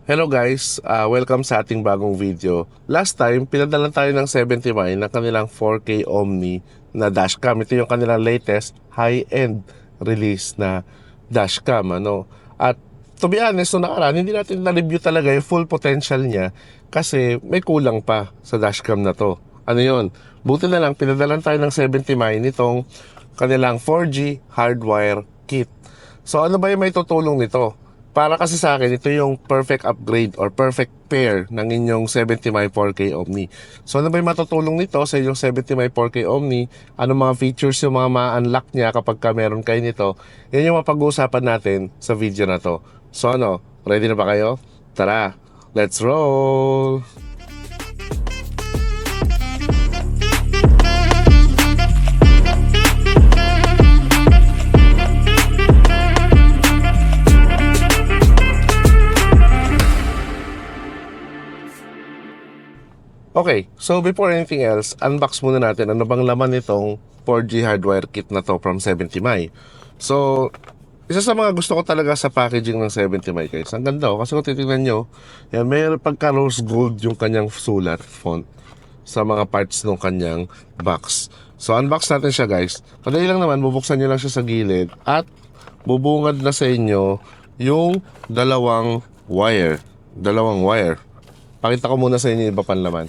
Hello guys, welcome sa ating bagong video. Last time, pinadalan tayo ng 70 ng kanilang 4K Omni na dashcam. Ito yung kanilang latest high-end release na dashcam. At to be honest, nung nakaraan, hindi natin na-review talaga yung full potential niya kasi may kulang pa sa dashcam na to. Ano yun? Buti na lang, pinadalan tayo ng 70 nitong kanilang 4G hardwire kit. So ano ba yung may tutulong nito? Para kasi sa akin, ito yung perfect upgrade or perfect pair ng inyong 70 4K Omni. So ano ba yung matutulong nito sa inyong 70 4K Omni? Ano mga features yung mga ma-unlock niya kapag ka meron kayo nito? Yan yung mapag-uusapan natin sa video na to. So ano, ready na ba kayo? Tara, let's roll! Okay, so before anything else, unbox muna natin ano bang laman nitong 4G hardwire kit na to from 70 So, isa sa mga gusto ko talaga sa packaging ng 70 guys. Ang ganda kasi kung titignan nyo, yan, may pagka rose gold yung kanyang sulat, font, sa mga parts ng kanyang box. So, unbox natin siya guys. Padali lang naman, bubuksan nyo lang siya sa gilid at bubungad na sa inyo yung dalawang wire. Pakita ko muna sa inyo iba pang laman.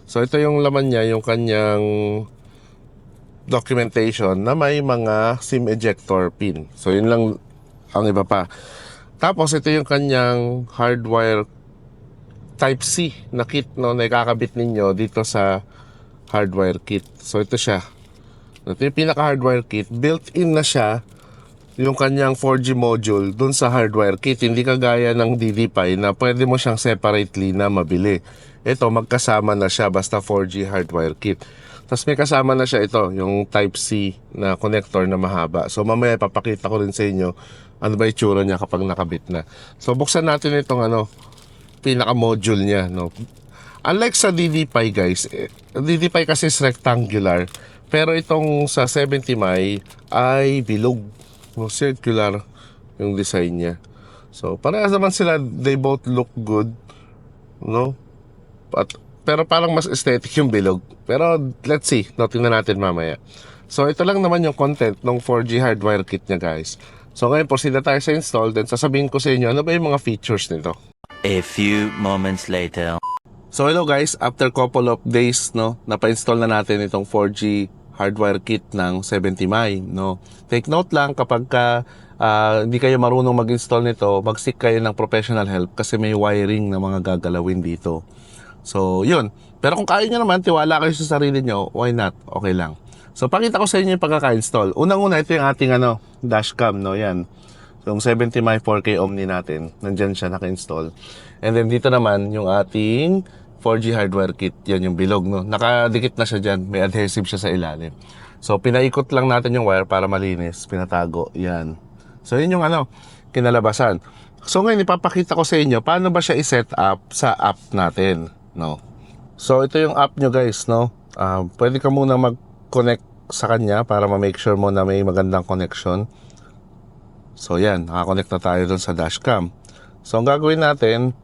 So ito yung laman niya, yung kanyang documentation na may mga SIM ejector pin. So yun lang ang iba pa. Tapos ito yung kanyang hardwire Type-C na kit na ikakabit ninyo dito sa hardwire kit. So ito siya. Ito yung pinaka-hardwire kit. Built-in na siya yung kanyang 4G module dun sa hardwire kit. Hindi kagaya ng DD-Pi na pwede mo siyang separately na mabili. Ito, magkasama na siya basta 4G hardwire kit. Tapos may kasama na siya ito, yung Type-C na connector na mahaba. So mamaya ipapakita ko rin sa inyo ano ba itsura niya kapag nakabit na. So buksan natin itong pinaka-module niya. Unlike sa DD-Pi guys, DD-Pi kasi is rectangular. Pero itong sa 70 ay bilog. Circular yung design niya. So parehas naman sila, they both look good. Pero parang mas aesthetic yung bilog. Pero let's see, tingnan natin mamaya. So ito lang naman yung content ng 4G hardwire kit niya guys. So ngayon proceed na tayo sa install, then sasabihin ko sa inyo ano ba yung mga features nito. A few moments later. So hello guys, after couple of days napa-install na natin itong 4G hardwire kit ng 70 Take note lang kapag hindi kayo marunong mag-install nito, mag-seek kayo ng professional help kasi may wiring na mga gagalawin dito. So, yun. Pero kung kaya nyo naman, tiwala kayo sa sarili nyo, why not? Okay lang. So, pakita ko sa inyo yung pagkaka-install. Unang-una, ito yung ating dashcam, yan. So, yung 70 4K Omni natin, nandyan siya naka-install. And then, dito naman, yung ating 4G hardwire kit, yan yung bilog, nakadikit na siya dyan, may adhesive siya sa ilalim. So, pinaikot lang natin yung wire para malinis, pinatago, yan. So, yun yung kinalabasan. So, ngayon, ipapakita ko sa inyo, paano ba siya i-set up sa app natin, So, ito yung app nyo guys, pwede ka muna mag-connect sa kanya para ma-make sure mo na may magandang connection. So, yan, nakakonect na tayo dun sa dashcam. So, ang gagawin natin,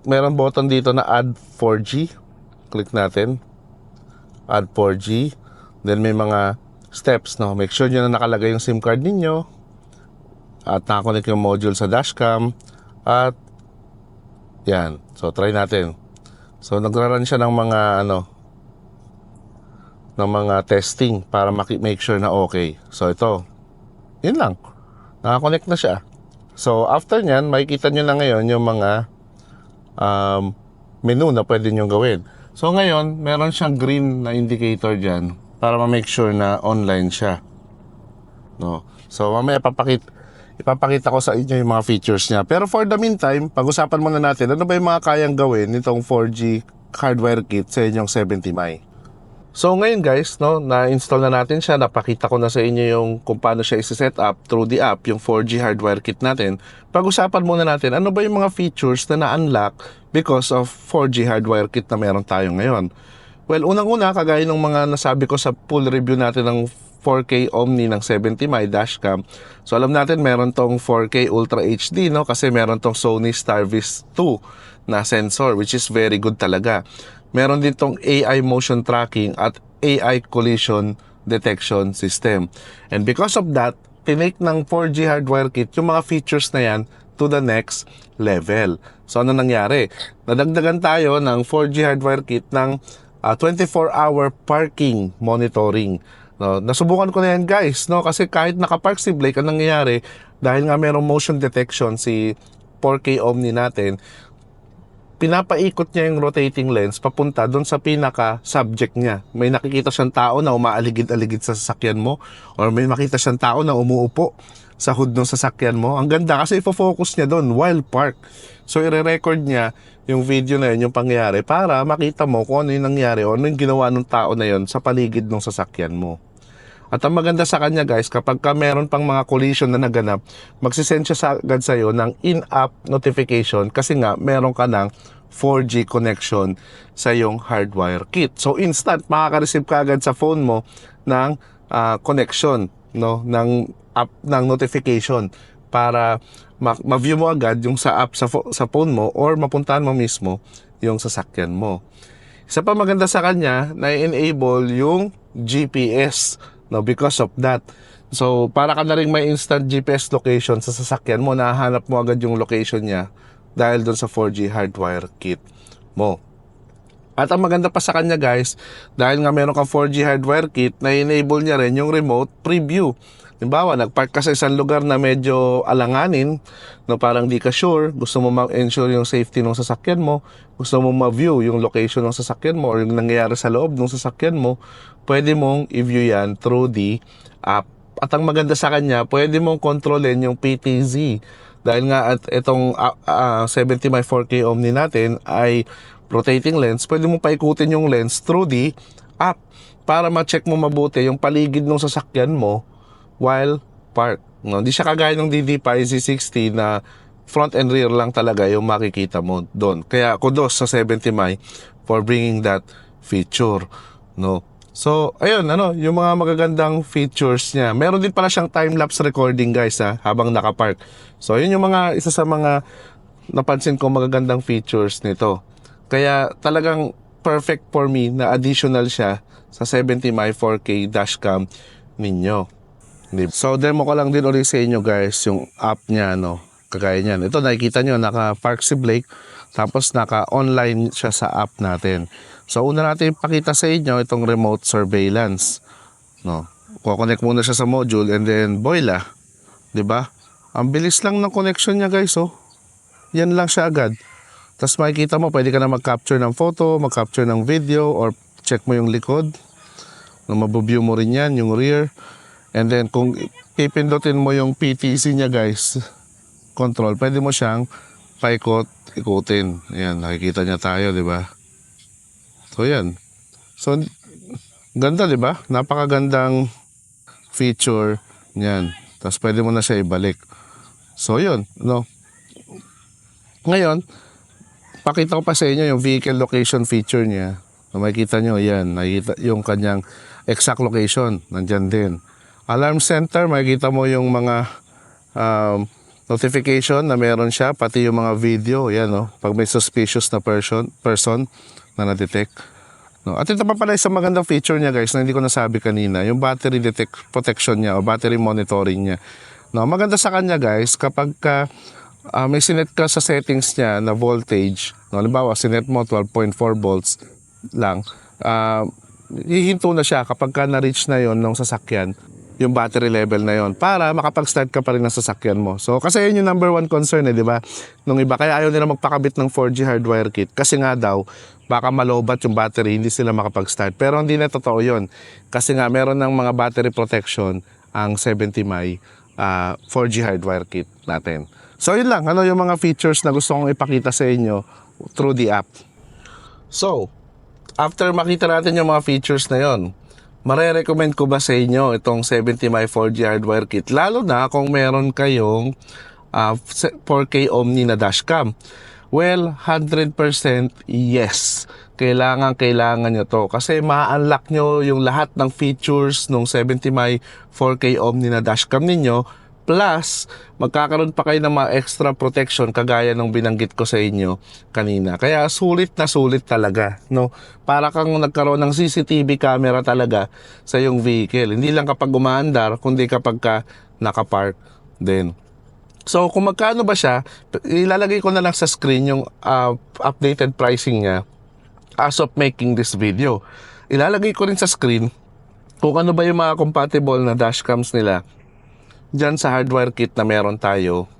meron button dito na add 4G. Click natin. Add 4G. Then may mga steps, Make sure nyo na nakalagay yung SIM card ninyo. At nakakonect yung module sa dashcam. At yan. So try natin. So nagra-run siya ng mga ng mga testing para make sure na okay. So ito. Yun lang. Nakakonect na siya. So after nyan, makikita nyo na ngayon yung mga menu na pwede nyo gawin. So ngayon, meron siyang green na indicator dyan para ma-make sure na online siya. So mamaya ipapakita ko sa inyo yung mga features niya. Pero for the meantime, pag-usapan muna natin ano ba yung mga kayang gawin nitong 4G hardwire kit sa inyong 70 So ngayon guys, na-install na natin siya, napakita ko na sa inyo yung kung paano siya i-set up through the app, yung 4G hardwire kit natin. Pag-usapan muna natin ano ba yung mga features na na-unlock because of 4G hardwire kit na meron tayo ngayon. Well, unang-una, kagaya ng mga nasabi ko sa full review natin ng 4K Omni ng 70mm dashcam. So alam natin meron tong 4K Ultra HD, no, kasi meron tong Sony Starvis 2 na sensor, which is very good talaga. Meron din tong AI motion tracking at AI collision detection system. And because of that, tinake ng 4G hardware kit yung mga features na yan to the next level. So ano nangyari? Nadagdagan tayo ng 4G hardware kit ng 24-hour parking monitoring. No, nasubukan ko na yan guys, no, kasi kahit nakapark si Blake, anong nangyayari? Dahil nga merong motion detection si 4K Omni natin, pinapaikot niya yung rotating lens papunta doon sa pinaka-subject niya. May nakikita siyang tao na umaaligid-aligid sa sasakyan mo, or may makita siyang tao na umuupo sa hood ng sasakyan mo. Ang ganda kasi ifo-focus niya doon while park. So ire-record niya yung video na yun, yung pangyayari, para makita mo kung ano yung nangyari o ano yung ginawa ng tao na yun sa paligid ng sasakyan mo. At ang maganda sa kanya guys, kapag ka meron pang mga collision na naganap, magsisend siya agad sa'yo ng in-app notification kasi nga meron ka ng 4G connection sa iyong hardwire kit. So instant, makaka-receive ka agad sa phone mo ng connection, no, ng app ng notification para ma-view mo agad yung sa app sa phone mo or mapuntahan mo mismo yung sasakyan mo. Isa pa maganda sa kanya, na-enable yung GPS. No, because of that. So, para ka na rin may instant GPS location sa sasakyan mo, nahanap mo agad yung location niya dahil doon sa 4G hardwire kit mo. At ang maganda pa sa kanya guys, dahil nga meron kang 4G hardwire kit, na-enable niya rin yung remote preview. Halimbawa, nagpark ka sa isang lugar na medyo alanganin, no, parang di ka sure, gusto mo ma-ensure yung safety ng sasakyan mo, gusto mo ma-view yung location ng sasakyan mo or yung nangyayari sa loob ng sasakyan mo, pwede mong i-view yan through the app. At ang maganda sa kanya, pwede mong kontrolin yung PTZ. Dahil nga at itong 70mm 4K Omni natin ay rotating lens, pwede mong paikutin yung lens through the app para ma-check mo mabuti yung paligid ng sasakyan mo while park. No, hindi siya kagaya ng DD5 Z60 na front and rear lang talaga yung makikita mo doon. Kaya kudos sa 70mm for bringing that feature, no. So, ayun, yung mga magagandang features niya. Meron din pala siyang time-lapse recording guys habang nakapark. So, yun yung isa sa mga napansin ko magagandang features nito. Kaya talagang perfect for me na additional siya sa 70mm 4K dashcam ninyo. So, demo ko lang din ulit sa inyo guys yung app niya, kagaya niyan. Ito nakikita nyo, naka-park si Blake, tapos naka-online siya sa app natin. So, una natin ipakita sa inyo itong remote surveillance. No? Kukonect muna siya sa module and then boila. 'Di ba? Ang bilis lang ng connection niya guys, oh. Yan lang siya agad. Tapos makikita mo, pwede ka na mag-capture ng photo, mag-capture ng video, or check mo yung likod. No, mabuview mo rin yan, yung rear. And then, kung pipindutin mo yung PTZ niya guys, control, pwede mo siyang ikutin. Ayan, nakikita niya tayo, 'di ba? So, yan. So, ganda, 'di ba? Napakagandang feature niyan. Tapos, pwede mo na siya ibalik. So, yun, no? Ngayon, pakita ko pa sa inyo yung vehicle location feature niya. Makikita nyo, yan. Nakikita yung kanyang exact location. Nandyan din. Alarm center, makikita mo yung mga notification na meron siya, pati yung mga video, yan, no? Pag may suspicious na person na na-detect. No? At ito pa pala isang magandang feature niya guys na hindi ko nasabi kanina, yung battery protection niya o battery monitoring niya. No, maganda sa kanya guys kapag may sinet ka sa settings niya na voltage, no, halimbawa sinet mo 12.4 volts lang, hihinto na siya kapag na-reach na yon ng sasakyan yung battery level na yon para makapag-start ka pa rin ng sasakyan mo. So, kasi yun yung number one concern di ba? Nung iba, kaya ayaw nila magpakabit ng 4G hardwire kit kasi nga daw, baka malobat yung battery, hindi sila makapag-start. Pero hindi na totoo yun. Kasi nga, meron ng mga battery protection ang 70mm 4G hardwire kit natin. So, yun lang. Yung mga features na gusto kong ipakita sa inyo through the app. So, after makita natin yung mga features na yon, mare-recommend ko ba sa inyo itong 70mm 4G hardwire kit? Lalo na kung meron kayong 4K Omni na dashcam. Well, 100% yes. kailangan nyo to. Kasi ma-unlock nyo yung lahat ng features ng 70mm 4K Omni na dashcam ninyo. Plus, magkakaroon pa kayo ng mga extra protection kagaya ng binanggit ko sa inyo kanina. Kaya sulit na sulit talaga, no? Para kang nagkaroon ng CCTV camera talaga sa iyong vehicle. Hindi lang kapag umaandar, kundi kapag ka nakapark din. So, kung magkano ba siya, ilalagay ko na lang sa screen yung updated pricing niya as of making this video. Ilalagay ko rin sa screen kung ano ba yung mga compatible na dashcams nila dyan sa hardware kit na meron tayo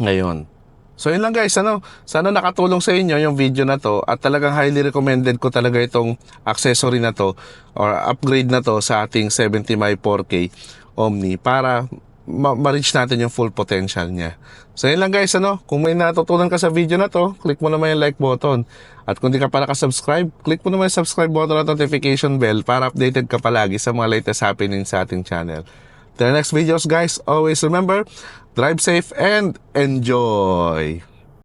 ngayon. So yun lang guys, sana nakatulong sa inyo yung video na to at talagang highly recommended ko talaga itong accessory na to or upgrade na to sa ating 70mm 4K Omni para ma-reach natin yung full potential niya. So yun lang guys, kung may natutunan ka sa video na to, click mo naman yung like button. At kung di ka pa nakasubscribe, click mo naman yung subscribe button at notification bell para updated ka palagi sa mga latest happenings sa ating channel. Till the next videos guys, always remember, drive safe and enjoy!